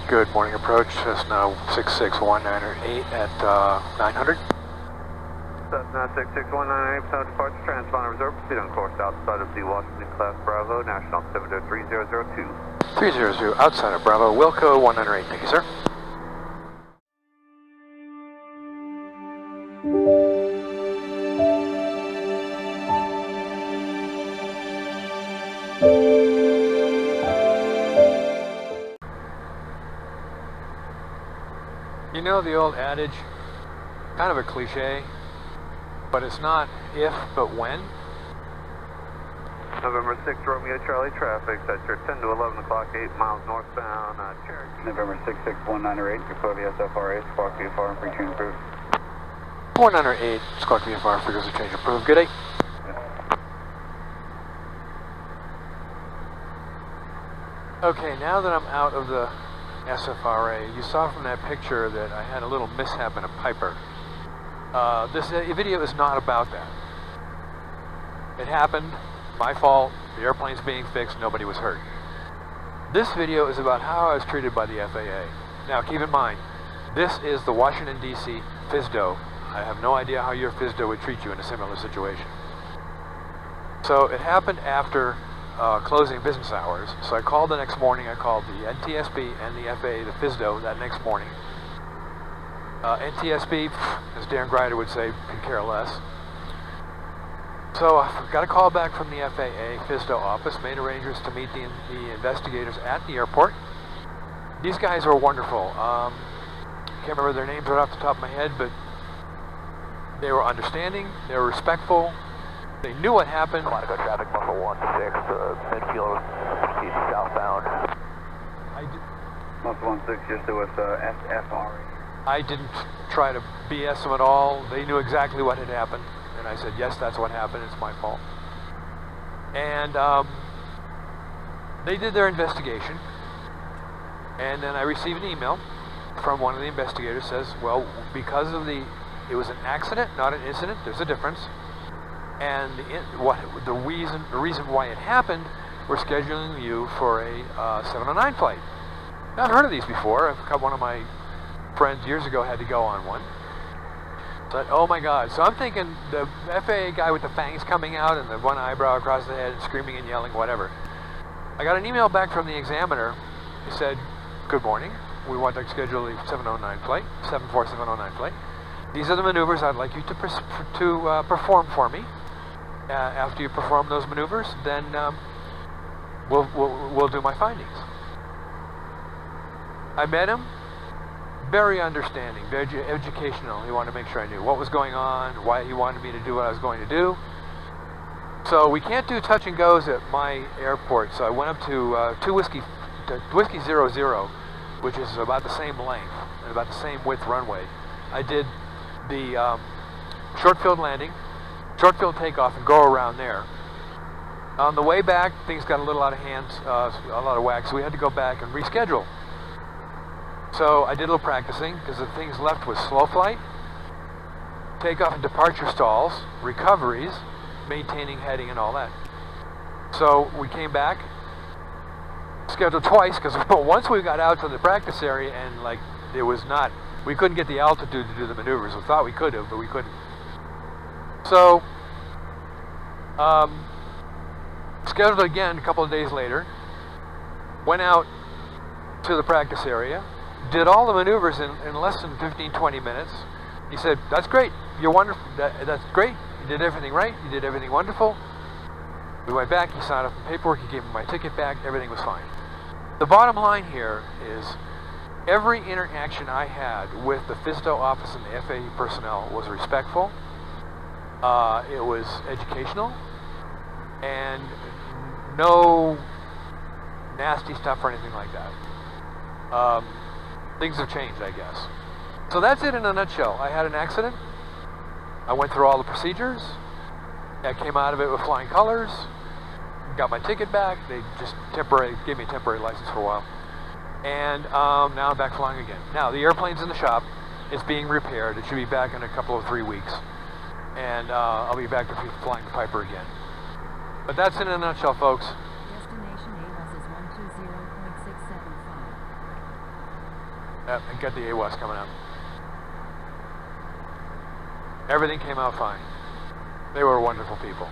Good morning approach, Cessna 66198 at 900. Cessna 66198, Cessna departure, transponder reserve, proceed on course outside of the Washington class Bravo, National 73002. 300 outside of Bravo, Wilco 108, thank you sir. You know the old adage, kind of a cliche, but it's not if, but when? November 6, Romeo Charlie traffic, that's your 10 to 11 o'clock, 8 miles northbound, Cherokee. November 66198, Movavi SFRA, squawk VFR, and pre-tune approved. 108, squawk VFR, figures of change approved, good day. Okay, now that I'm out of the SFRA, you saw from that picture that I had a little mishap in a Piper. This video is not about that. It happened, my fault, the airplane's being fixed, nobody was hurt. This video is about how I was treated by the FAA. Now keep in mind, this is the Washington DC FSDO. I have no idea how your FSDO would treat you in a similar situation. So it happened after closing business hours. So I called the next morning, I called the NTSB and the FAA, the FSDO, that next morning. NTSB, as Dan Grider would say, could care less. So I got a call back from the FAA FSDO office, made arrangements to meet the investigators at the airport. These guys were wonderful. Can't remember their names right off the top of my head, but they were understanding, they were respectful, they knew what happened. Monaco traffic, Buffalo 16, midfield, proceed southbound. Buffalo 16, just with SFRA. I didn't try to BS them at all. They knew exactly what had happened. And I said, yes, that's what happened, it's my fault. And they did their investigation. And then I received an email from one of the investigators says, well, because of it was an accident, not an incident, there's a difference. And the reason why it happened, we're scheduling you for a 709 flight. Now, I've heard of these before. One of my friends years ago had to go on one. So, oh my God. So I'm thinking the FAA guy with the fangs coming out and the one eyebrow across the head and screaming and yelling, whatever. I got an email back from the examiner. He said, good morning. We want to schedule the 709 flight, 74709 flight. These are the maneuvers I'd like you to perform for me. After you perform those maneuvers, then we'll do my findings. I met him, very understanding, very educational. He wanted to make sure I knew what was going on, why he wanted me to do what I was going to do. So we can't do touch and goes at my airport. So I went up to Whiskey 00, which is about the same length and about the same width runway. I did the short field landing, short field takeoff, and go around there. On the way back, things got a little out of hand, a lot of whack, so we had to go back and reschedule. So I did a little practicing, because the things left was slow flight, takeoff and departure stalls, recoveries, maintaining heading and all that. So we came back, scheduled twice, because once we got out to the practice area and like it was not, we couldn't get the altitude to do the maneuvers. We thought we could have, but we couldn't. So, scheduled again a couple of days later, went out to the practice area, did all the maneuvers in less than 15-20 minutes. He said, that's great, you're wonderful, that's great, you did everything right, you did everything wonderful. We went back, he signed off the paperwork, he gave me my ticket back, everything was fine. The bottom line here is, every interaction I had with the FSDO office and the FAA personnel was respectful, it was educational, and no nasty stuff or anything like that. Things have changed, I guess. So that's it in a nutshell. I had an accident. I went through all the procedures. I came out of it with flying colors. Got my ticket back. They just gave me a temporary license for a while. And now I'm back flying again. Now, the airplane's in the shop. It's being repaired. It should be back in a couple of 3 weeks. And I'll be back to flying the Piper again. But that's in a nutshell, folks. Destination AWAS is 120.675. I got the AWAS coming up. Everything came out fine. They were wonderful people.